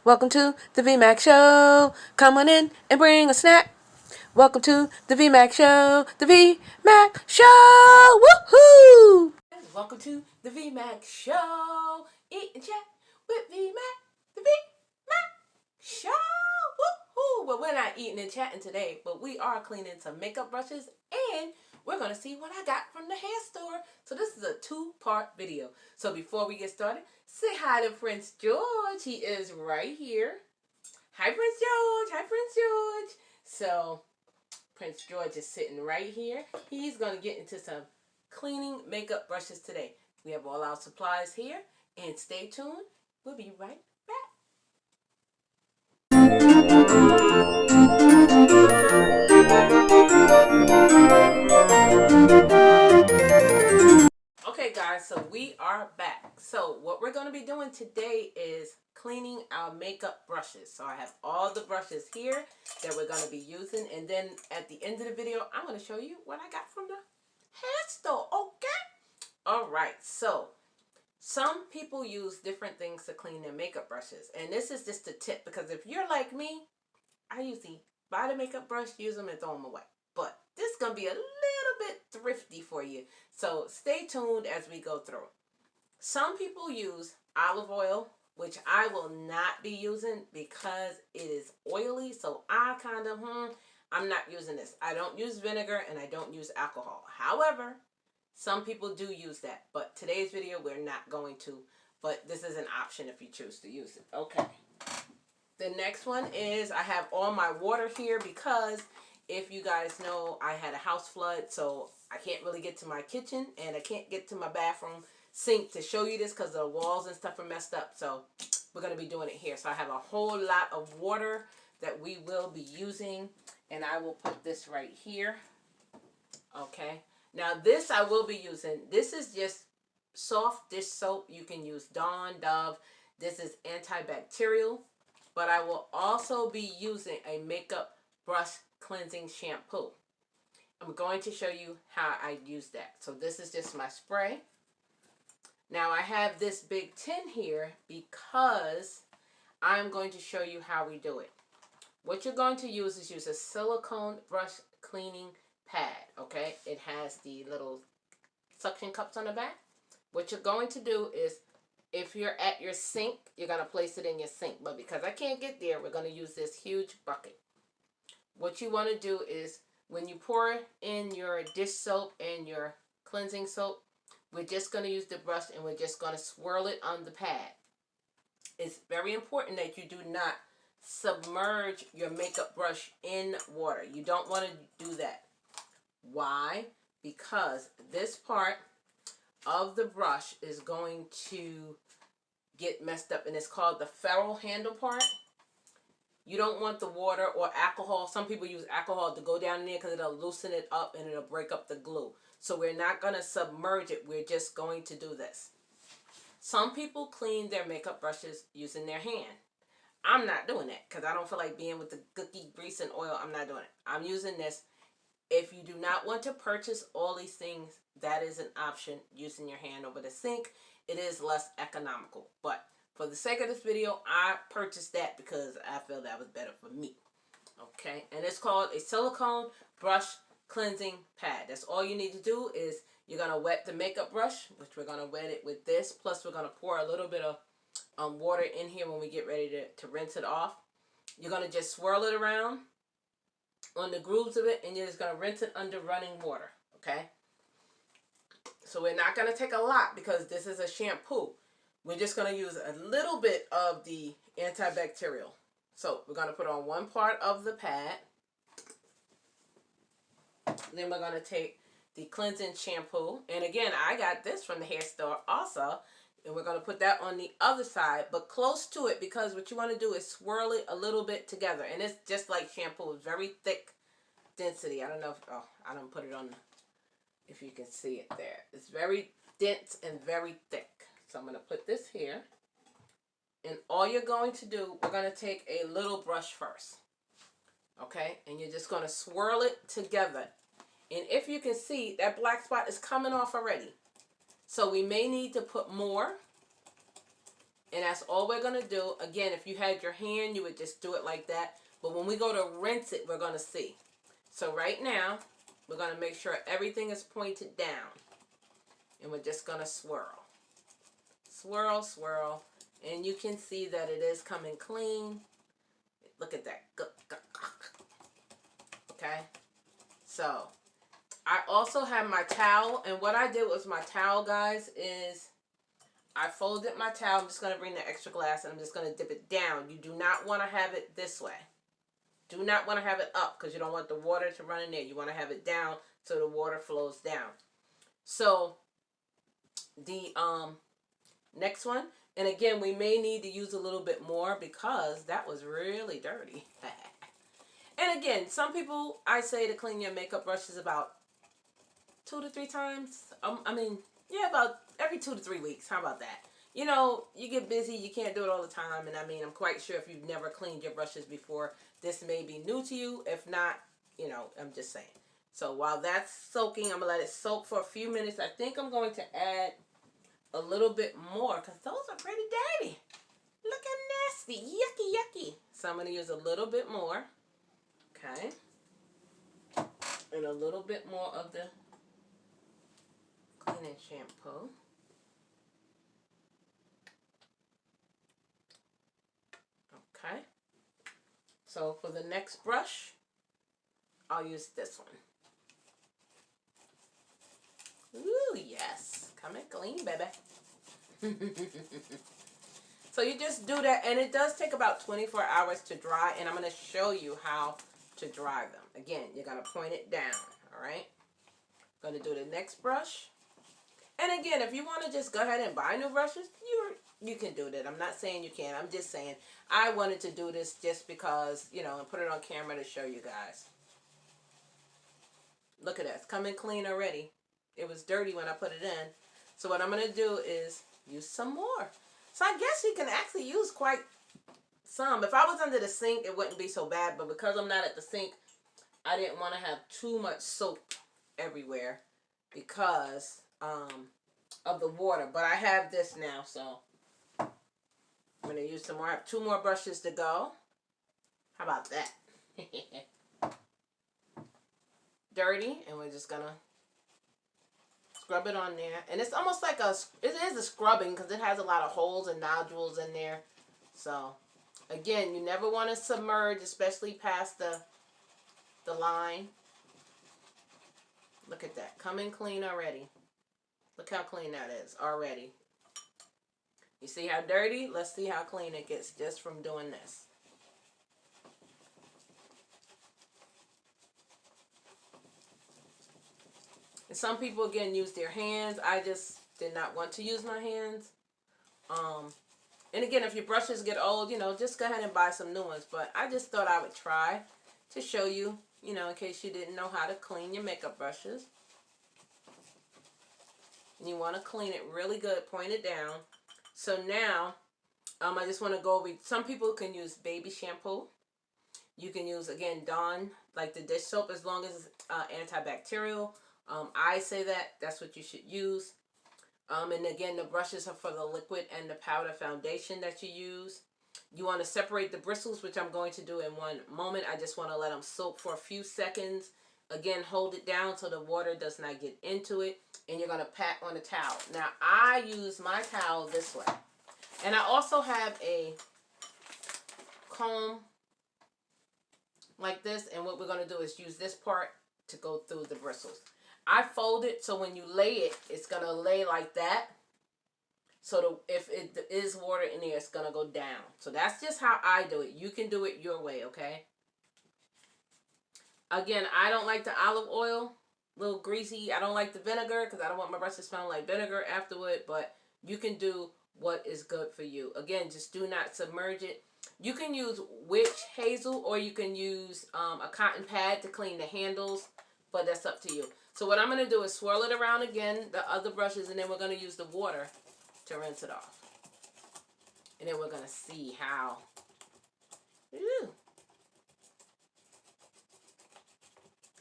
Welcome to the VMAX Show. Come on in and bring a snack. Welcome to the VMAX Show. The VMAX Show. Woohoo! Welcome to the VMAX Show. Eat and chat with VMAX. The VMAX Show. Woohoo! Well, we're not eating and chatting today, but we are cleaning some makeup brushes and we're going to see what I got from the hair store. So this is a two-part video. So before we get started, say hi to Prince George. He is right here. Hi, Prince George. Hi, Prince George. So Prince George is sitting right here. He's going to get into some cleaning makeup brushes today. We have all our supplies here. And stay tuned. We'll be right back. Okay guys, so we are back. So what we're going to be doing today is cleaning our makeup brushes. So I have all the brushes here that we're going to be using, and then at the end of the video I'm going to show you what I got from the hair store. Okay? Alright, so some people use different things to clean their makeup brushes, and this is just a tip, because if you're like me, I usually buy the makeup brush, use them, and throw them away. But this is going to be a little bit thrifty for you. So stay tuned as we go through. Some people use olive oil, which I will not be using because it is oily. So I kind of, I'm not using this. I don't use vinegar and I don't use alcohol. However, some people do use that. But today's video, we're not going to. But this is an option if you choose to use it. Okay. The next one is I have all my water here because if you guys know, I had a house flood, so I can't really get to my kitchen and I can't get to my bathroom sink to show you this because the walls and stuff are messed up. So we're going to be doing it here. So I have a whole lot of water that we will be using, and I will put this right here. Okay. Now this I will be using. This is just soft dish soap. You can use Dawn, Dove. This is antibacterial. But I will also be using a makeup brush cleansing shampoo. I'm going to show you how I use that. So this is just my spray. Now I have this big tin here because I'm going to show you how we do it. What you're going to use is use a silicone brush cleaning pad. Okay, it has the little suction cups on the back. What you're going to do is, if you're at your sink, you're going to place it in your sink. But because I can't get there, we're going to use this huge bucket. What you want to do is, when you pour in your dish soap and your cleansing soap, we're just going to use the brush and we're just going to swirl it on the pad. It's very important that you do not submerge your makeup brush in water. You don't want to do that. Why? Because this part of the brush is going to get messed up, and it's called the ferrule handle part. You don't want the water or alcohol. Some people use alcohol to go down in there because it'll loosen it up and it'll break up the glue. So we're not going to submerge it. We're just going to do this. Some people clean their makeup brushes using their hand. I'm not doing that because I don't feel like being with the gooky grease and oil. I'm not doing it. I'm using this. If you do not want to purchase all these things, that is an option, using your hand over the sink. It is less economical. But for the sake of this video, I purchased that because I feel that was better for me. Okay, and it's called a silicone brush cleansing pad. That's all you need to do. Is you're going to wet the makeup brush, which we're going to wet it with this. Plus we're going to pour a little bit of water in here when we get ready to rinse it off. You're going to just swirl it around on the grooves of it, and you're just going to rinse it under running water. Okay, so we're not going to take a lot because this is a shampoo. We're just going to use a little bit of the antibacterial. So we're going to put on one part of the pad. Then we're going to take the cleansing shampoo. And again, I got this from the hair store also. And we're going to put that on the other side, but close to it, because what you want to do is swirl it a little bit together. And it's just like shampoo. It's very thick density. I don't know if, I don't put it on, if you can see it there. It's very dense and very thick. So I'm going to put this here. And all you're going to do, we're going to take a little brush first. Okay? And you're just going to swirl it together. And if you can see, that black spot is coming off already. So we may need to put more. And that's all we're going to do. Again, if you had your hand, you would just do it like that. But when we go to rinse it, we're going to see. So right now, we're going to make sure everything is pointed down. And we're just going to swirl. Swirl, swirl. And you can see that it is coming clean. Look at that. Okay. So, I also have my towel. And what I did with my towel, guys, is I folded my towel. I'm just going to bring the extra glass and I'm just going to dip it down. You do not want to have it this way. Do not want to have it up because you don't want the water to run in there. You want to have it down so the water flows down. So, the next one. And again, we may need to use a little bit more because that was really dirty. And again, some people, I say to clean your makeup brushes about 2 to 3 times. Yeah, about every 2 to 3 weeks. How about that? You know, you get busy. You can't do it all the time. And I mean, I'm quite sure if you've never cleaned your brushes before, this may be new to you. If not, you know, I'm just saying. So while that's soaking, I'm going to let it soak for a few minutes. I think I'm going to add a little bit more because those are pretty dirty. Look how nasty. Yucky, yucky. So I'm going to use a little bit more. Okay. And a little bit more of the cleaning shampoo. Okay. So for the next brush, I'll use this one. Ooh, yes. Coming clean, baby. So you just do that, and it does take about 24 hours to dry, and I'm going to show you how to dry them. Again, you're going to point it down, all right? I'm going to do the next brush. And again, if you want to just go ahead and buy new brushes, you can do that. I'm not saying you can't. I'm just saying I wanted to do this just because, you know, and put it on camera to show you guys. Look at that. It's coming clean already. It was dirty when I put it in. So what I'm going to do is use some more. So I guess you can actually use quite some. If I was under the sink, it wouldn't be so bad. But because I'm not at the sink, I didn't want to have too much soap everywhere because of the water. But I have this now, so I'm going to use some more. I have 2 more brushes to go. How about that? Dirty, and we're just going to scrub it on there. And it's almost like it is a scrubbing because it has a lot of holes and nodules in there. So, again, you never want to submerge, especially past the line. Look at that. Coming clean already. Look how clean that is already. You see how dirty? Let's see how clean it gets just from doing this. And some people, again, use their hands. I just did not want to use my hands. And again, if your brushes get old, you know, just go ahead and buy some new ones. But I just thought I would try to show you, you know, in case you didn't know how to clean your makeup brushes. And you want to clean it really good, point it down. So now, I just want to go over, some people can use baby shampoo. You can use, again, Dawn, like the dish soap, as long as it's antibacterial. I say that's what you should use. And again, the brushes are for the liquid and the powder foundation that you use. You want to separate the bristles, which I'm going to do in one moment. I just want to let them soak for a few seconds. Again, hold it down so the water does not get into it. And you're going to pat on the towel. Now, I use my towel this way. And I also have a comb like this. And what we're going to do is use this part to go through the bristles. I fold it so when you lay it, it's going to lay like that. So if it is water in there, it's going to go down. So that's just how I do it. You can do it your way, okay? Again, I don't like the olive oil. A little greasy. I don't like the vinegar because I don't want my brush to smell like vinegar afterward. But you can do what is good for you. Again, just do not submerge it. You can use witch hazel or you can use a cotton pad to clean the handles. But that's up to you. So what I'm going to do is swirl it around again, the other brushes, and then we're going to use the water to rinse it off. And then we're going to see how. Ooh.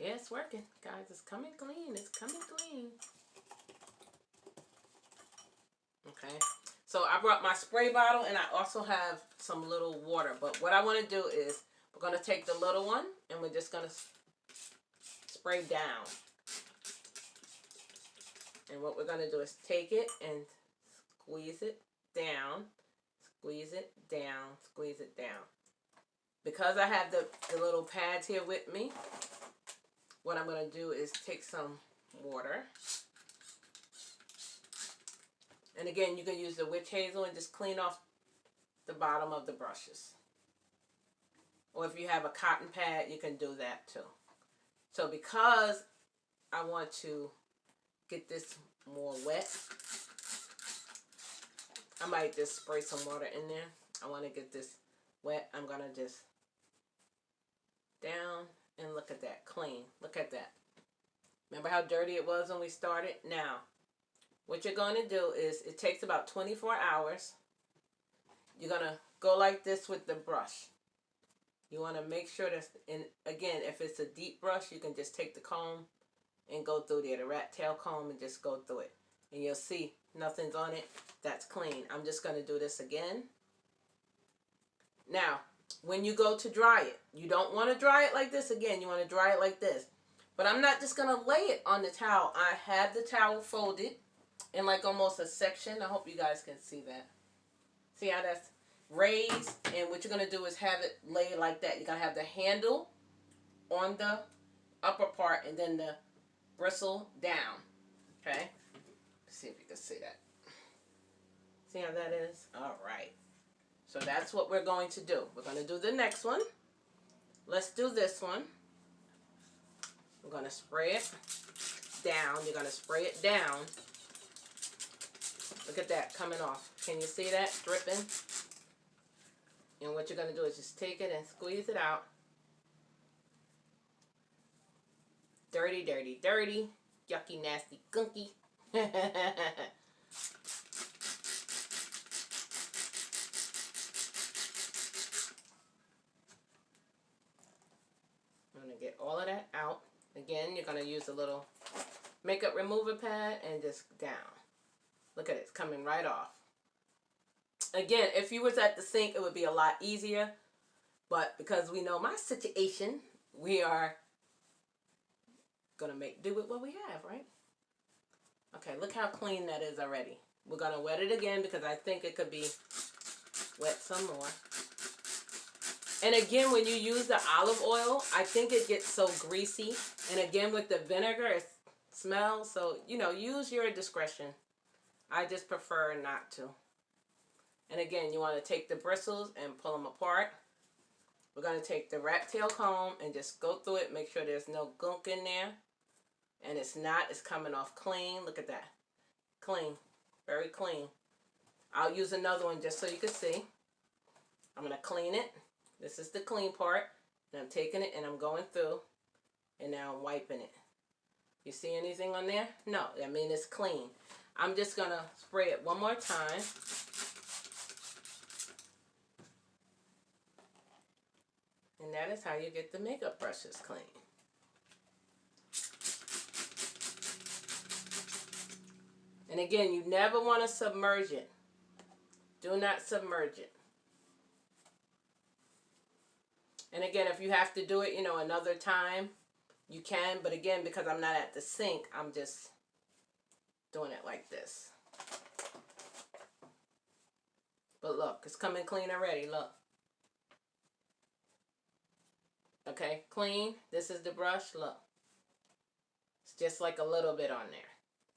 Yeah, it's working, guys. It's coming clean. It's coming clean. Okay. So I brought my spray bottle, and I also have some little water. But what I want to do is we're going to take the little one, and we're just going to spray down. And what we're going to do is take it and squeeze it down, squeeze it down, squeeze it down. Because I have the little pads here with me, what I'm going to do is take some water. And again, you can use the witch hazel and just clean off the bottom of the brushes. Or if you have a cotton pad, you can do that too. So because I want to get this more wet, I might just spray some water in there. I want to get this wet. I'm going to just down, and look at that, clean. Look at that. Remember how dirty it was when we started? Now, what you're going to do is, it takes about 24 hours. You're going to go like this with the brush. You want to make sure that's, and again, if it's a deep brush, you can just take the comb and go through there, the rat tail comb, and just go through it. And you'll see nothing's on it. That's clean. I'm just going to do this again. Now, when you go to dry it, you don't want to dry it like this. Again, you want to dry it like this. But I'm not just going to lay it on the towel. I have the towel folded in like almost a section. I hope you guys can see that. See how that's raised? And what you're going to do is have it laid like that. You're going to have the handle on the upper part and then the bristle down. Okay? Let's see if you can see that. See how that is? All right. So that's what we're going to do. We're going to do the next one. Let's do this one. We're going to spray it down. You're going to spray it down. Look at that coming off. Can you see that dripping? And what you're going to do is just take it and squeeze it out. Dirty, dirty, dirty. Yucky, nasty, gunky. Get all of that out. Again, you're going to use a little makeup remover pad and just down. Look at it. It's coming right off. Again, if you was at the sink, it would be a lot easier. But because we know my situation, we are going to make do with what we have, right? Okay, look how clean that is already. We're going to wet it again because I think it could be wet some more. And again, when you use the olive oil, I think it gets so greasy. And again, with the vinegar, it smells. So, you know, use your discretion. I just prefer not to. And again, you want to take the bristles and pull them apart. We're going to take the rat tail comb and just go through it. Make sure there's no gunk in there. And it's not. It's coming off clean. Look at that. Clean. Very clean. I'll use another one just so you can see. I'm going to clean it. This is the clean part. And I'm taking it and I'm going through. And now I'm wiping it. You see anything on there? No. I mean, it's clean. I'm just going to spray it one more time. And that is how you get the makeup brushes clean. And again, you never want to submerge it. Do not submerge it. And again, if you have to do it, you know, another time, you can. But again, because I'm not at the sink, I'm just doing it like this. But look, it's coming clean already. Look. Okay, clean. This is the brush. Look. It's just like a little bit on there.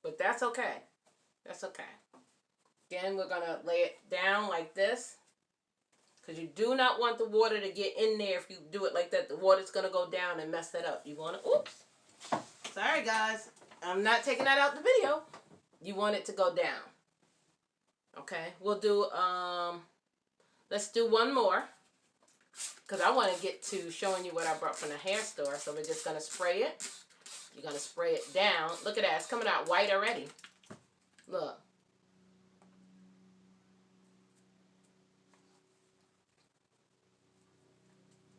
But that's okay. That's okay. Again, we're going to lay it down like this. Because you do not want the water to get in there. If you do it like that, the water's going to go down and mess that up. You want to, oops. Sorry, guys. I'm not taking that out the video. You want it to go down. Okay. We'll do, let's do one more. Because I want to get to showing you what I brought from the hair store. So we're just going to spray it. You're going to spray it down. Look at that. It's coming out white already. Look.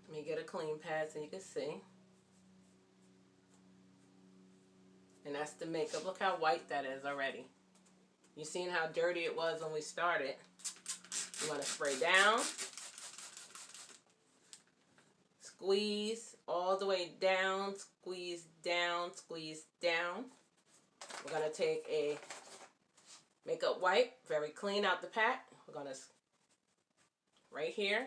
Let me get a clean pad so you can see. And that's the makeup. Look how white that is already. You seen how dirty it was when we started. You want to spray down. Squeeze all the way down. Squeeze down. Squeeze down. We're going to take a makeup wipe. Very clean out the pack. We're going to right here.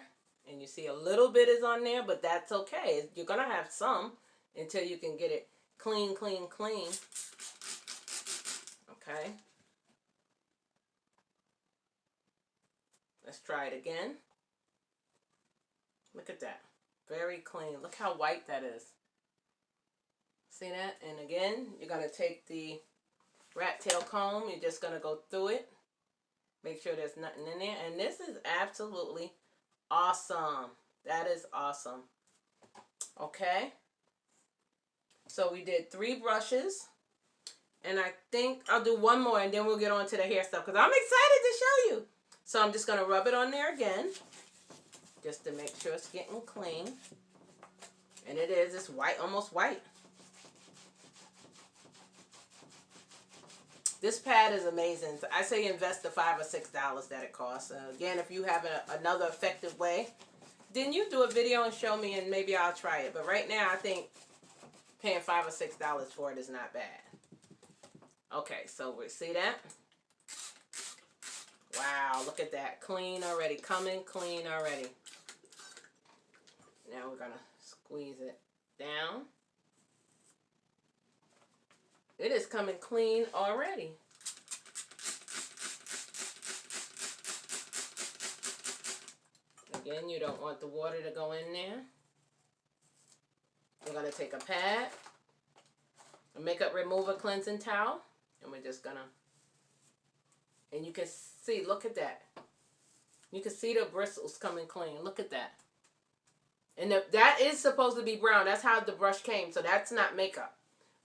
And you see a little bit is on there, but that's okay. You're going to have some until you can get it clean, clean, clean. Okay. Let's try it again. Look at that. Very clean. Look how white that is. See that? And again, you're going to take the rat tail comb. You're just going to go through it. Make sure there's nothing in there. And this is absolutely awesome. That is awesome. Okay. So we did 3 brushes. And I think I'll do one more and then we'll get on to the hair stuff because I'm excited to show you. So I'm just going to rub it on there again. Just to make sure it's getting clean. And it is. It's white, almost white. This pad is amazing. I say invest the $5 or $6 that it costs. Again, if you have another effective way, then you do a video and show me and maybe I'll try it. But right now, I think paying $5 or $6 for it is not bad. Okay, so we see that? Wow, look at that. Clean already. Coming clean already. Now we're going to squeeze it down. It is coming clean already. Again, you don't want the water to go in there. We're going to take a pad, a makeup remover cleansing towel, and we're just going to, and you can see, look at that. You can see the bristles coming clean. Look at that. And that is supposed to be brown. That's how the brush came, so that's not makeup.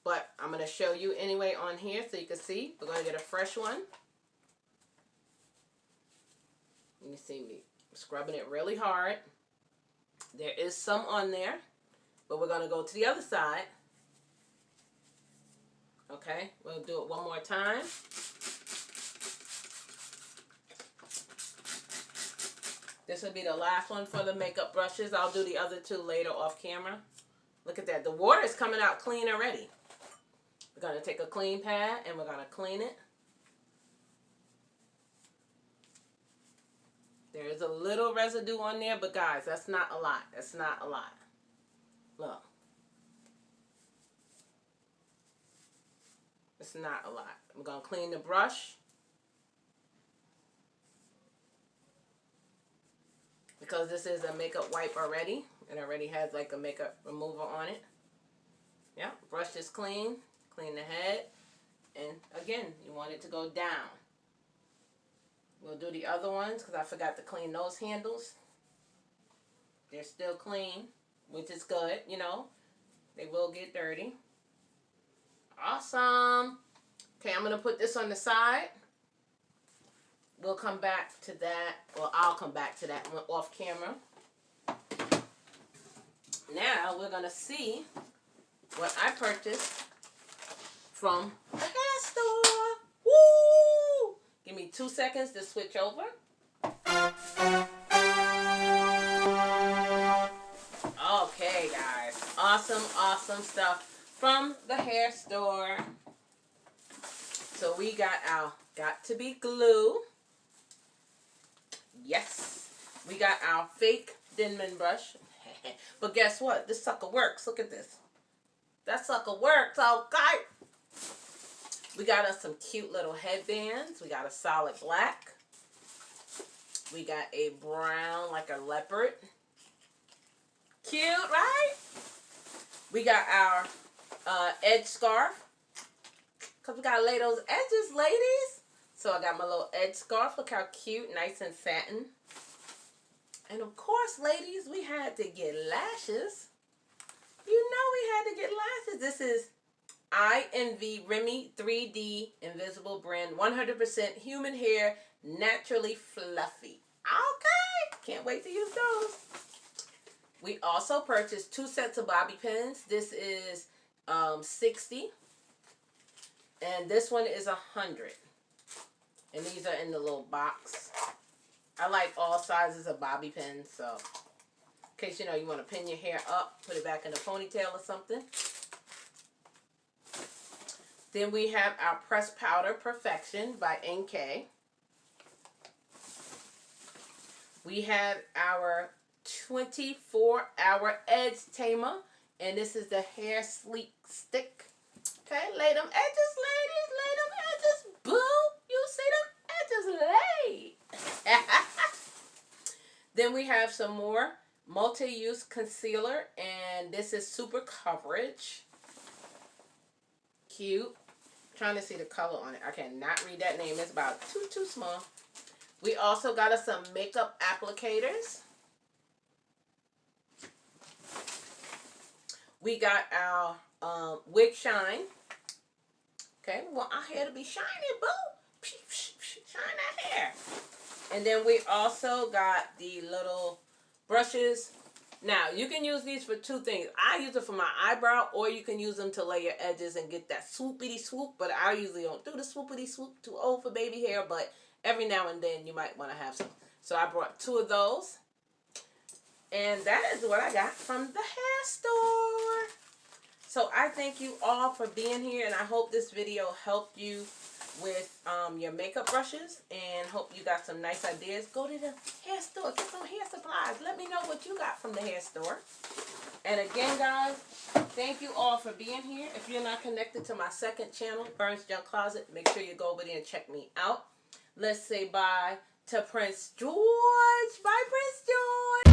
But I'm going to show you anyway on here so you can see. We're going to get a fresh one. You see me scrubbing it really hard. There is some on there. But we're going to go to the other side. Okay, we'll do it one more time. This will be the last one for the makeup brushes. I'll do the other 2 later off camera. Look at that. The water is coming out clean already. We're going to take a clean pad and we're going to clean it. There is a little residue on there, but guys, that's not a lot. That's not a lot. Look. It's not a lot. I'm going to clean the brush. Because this is a makeup wipe already. It already has like a makeup remover on it. Yeah, brush is clean. Clean the head. And again, you want it to go down. We'll do the other ones because I forgot to clean those handles. They're still clean, which is good, you know. They will get dirty. Awesome. Okay, I'm going to put this on the side. We'll come back to that. Well, I'll come back to that one off camera. Now, we're going to see what I purchased from the hair store. Woo! Give me 2 seconds to switch over. Okay, guys. Awesome, awesome stuff from the hair store. So we got our Got To Be glue. Yes. We got our fake Denman brush. But guess what? This sucker works. Look at this. That sucker works, okay? We got us some cute little headbands. We got a solid black. We got a brown, like a leopard. Cute, right? We got our edge scarf. Because we got to lay those edges, ladies. So I got my little edge scarf. Look how cute, nice and satin. And of course, ladies, we had to get lashes. You know we had to get lashes. This is I Envy Remy 3D Invisible Brand. 100% human hair, naturally fluffy. Okay, can't wait to use those. We also purchased 2 sets of bobby pins. This is 60. And this one is 100. And these are in the little box. I like all sizes of bobby pins, so in case you know you want to pin your hair up, put it back in a ponytail or something. Then we have our Pressed Powder Perfection by NK. We have our 24-hour Edge Tamer, and this is the Hair Sleek Stick. Okay, lay them edges, ladies, lay them edges. Boo! You see them edges laid. Then we have some more multi-use concealer, and this is Super Coverage. Cute. Trying to see the color on it. I cannot read that name. It's about too small. We also got us some makeup applicators. We got our Wig Shine. Okay, we want our hair to be shiny, boo. Shine that hair. And then we also got the little brushes. Now, you can use these for two things. I use it for my eyebrow, or you can use them to lay your edges and get that swoopity swoop. But I usually don't do the swoopity swoop. Too old for baby hair, but every now and then you might want to have some. So I brought 2 of those. And that is what I got from the hair store. So I thank you all for being here, and I hope this video helped you with your makeup brushes, and hope you got some nice ideas. Go to the hair store, get some hair supplies. Let me know what you got from the hair store. And again, guys, thank you all for being here. If you're not connected to my second channel, Burns Junk Closet, make sure you go over there and check me out. Let's say bye to Prince George. Bye, Prince George.